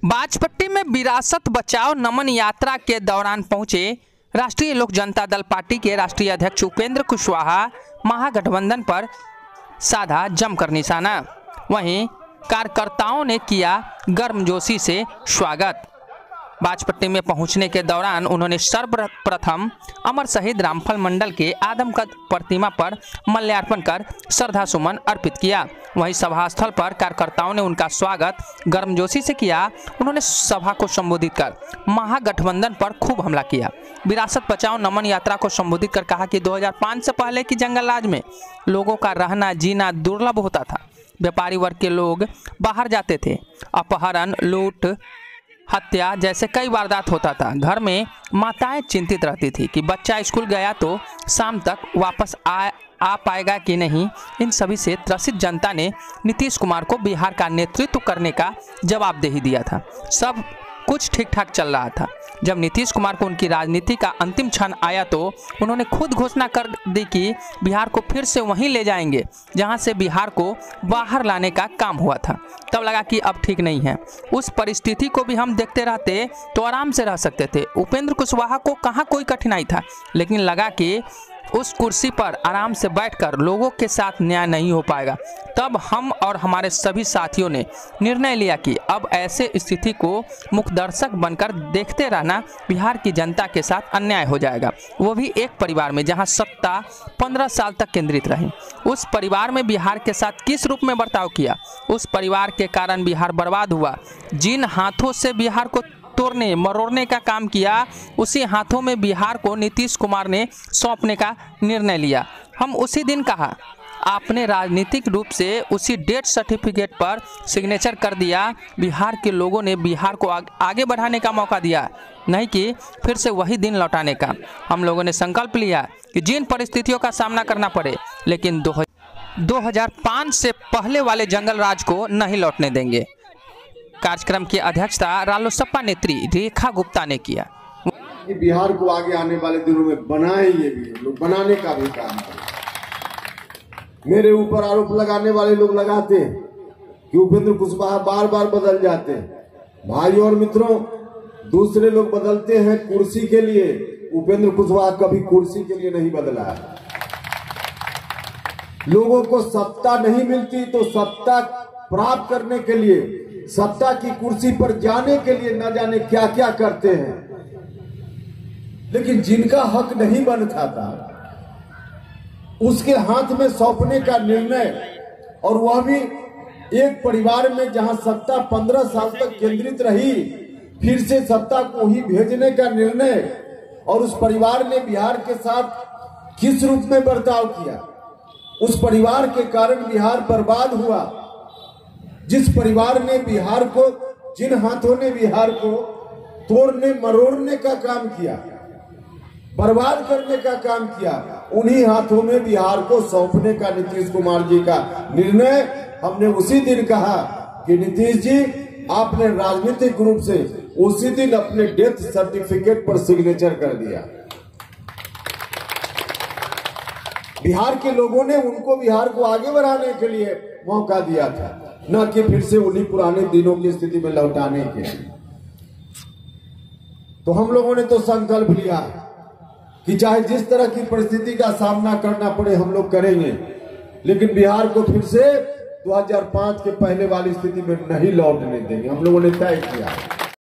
बाजपट्टी में विरासत बचाओ नमन यात्रा के दौरान पहुंचे राष्ट्रीय लोक जनता दल पार्टी के राष्ट्रीय अध्यक्ष उपेंद्र कुशवाहा महागठबंधन पर साधा जमकर निशाना। वहीं कार्यकर्ताओं ने किया गर्मजोशी से स्वागत। बाजपट्टी में पहुंचने के दौरान उन्होंने सर्वप्रथम अमर शहीद रामफल मंडल के आदमकद प्रतिमा पर माल्यार्पण कर श्रद्धा सुमन अर्पित किया। वहीं सभा स्थल पर कार्यकर्ताओं ने उनका स्वागत गर्मजोशी से किया। उन्होंने सभा को संबोधित कर महागठबंधन पर खूब हमला किया। विरासत बचाओ नमन यात्रा को संबोधित कर कहा कि 2005 से पहले की जंगल राज में लोगों का रहना जीना दुर्लभ होता था। व्यापारी वर्ग के लोग बाहर जाते थे। अपहरण, लूट, हत्या जैसे कई वारदात होता था। घर में माताएं चिंतित रहती थी कि बच्चा स्कूल गया तो शाम तक वापस आ पाएगा कि नहीं। इन सभी से त्रसित जनता ने नीतीश कुमार को बिहार का नेतृत्व करने का जवाबदेही दिया था। सब कुछ ठीक ठाक चल रहा था। जब नीतीश कुमार को उनकी राजनीति का अंतिम क्षण आया तो उन्होंने खुद घोषणा कर दी कि बिहार को फिर से वहीं ले जाएंगे जहां से बिहार को बाहर लाने का काम हुआ था। तब लगा कि अब ठीक नहीं है। उस परिस्थिति को भी हम देखते रहते तो आराम से रह सकते थे। उपेंद्र कुशवाहा को कहाँ कोई कठिनाई था, लेकिन लगा कि उस कुर्सी पर आराम से बैठकर लोगों के साथ न्याय नहीं हो पाएगा। तब हम और हमारे सभी साथियों ने निर्णय लिया कि अब ऐसे स्थिति को मुखदर्शक बनकर देखते रहना बिहार की जनता के साथ अन्याय हो जाएगा। वो भी एक परिवार में जहां सत्ता 15 साल तक केंद्रित रही। उस परिवार में बिहार के साथ किस रूप में बर्ताव किया, उस परिवार के कारण बिहार बर्बाद हुआ। जिन हाथों से बिहार को तोड़ने मरोड़ने का काम किया, उसी हाथों में बिहार को नीतीश कुमार ने सौंपने का निर्णय लिया। हम उसी दिन कहा, आपने राजनीतिक रूप से उसी डेथ सर्टिफिकेट पर सिग्नेचर कर दिया। बिहार के लोगों ने बिहार को आगे बढ़ाने का मौका दिया, नहीं कि फिर से वही दिन लौटाने का। हम लोगों ने संकल्प लिया कि जिन परिस्थितियों का सामना करना पड़े, लेकिन 2005 से पहले वाले जंगल राज को नहीं लौटने देंगे। कार्यक्रम की अध्यक्षता रालोसपा नेत्री रेखा गुप्ता ने किया। बिहार को आगे आने वाले दिनों में बनाएंगे भी, लोग बनाने का भी काम करें। मेरे ऊपर आरोप लगाने वाले लोग लगाते हैं कि उपेंद्र कुशवाहा बार बार बदल जाते हैं। भाई और मित्रों, दूसरे लोग बदलते हैं कुर्सी के लिए, उपेंद्र कुशवाहा कभी कुर्सी के लिए नहीं बदला है। लोगों को सत्ता नहीं मिलती तो सत्ता प्राप्त करने के लिए, सत्ता की कुर्सी पर जाने के लिए न जाने क्या क्या करते हैं, लेकिन जिनका हक नहीं बनता था उसके हाथ में सौंपने का निर्णय, और वह भी एक परिवार में जहां सत्ता 15 साल तक केंद्रित रही, फिर से सत्ता को ही भेजने का निर्णय। और उस परिवार ने बिहार के साथ किस रूप में बर्ताव किया, उस परिवार के कारण बिहार बर्बाद हुआ। जिस परिवार ने बिहार को, जिन हाथों ने बिहार को तोड़ने मरोड़ने का काम किया, बर्बाद करने का काम किया, उन्हीं हाथों में बिहार को सौंपने का नीतीश कुमार जी का निर्णय। हमने उसी दिन कहा कि नीतीश जी, आपने राजनीतिक रूप से उसी दिन अपने डेथ सर्टिफिकेट पर सिग्नेचर कर दिया। बिहार के लोगों ने उनको बिहार को आगे बढ़ाने के लिए मौका दिया था, न कि फिर से उन्हीं पुराने दिनों की स्थिति में लौटाने के लिए। तो हम लोगों ने तो संकल्प लिया कि चाहे जिस तरह की परिस्थिति का सामना करना पड़े हम लोग करेंगे, लेकिन बिहार को फिर से 2005 के पहले वाली स्थिति में नहीं लौटने देंगे। हम लोगों ने तय किया।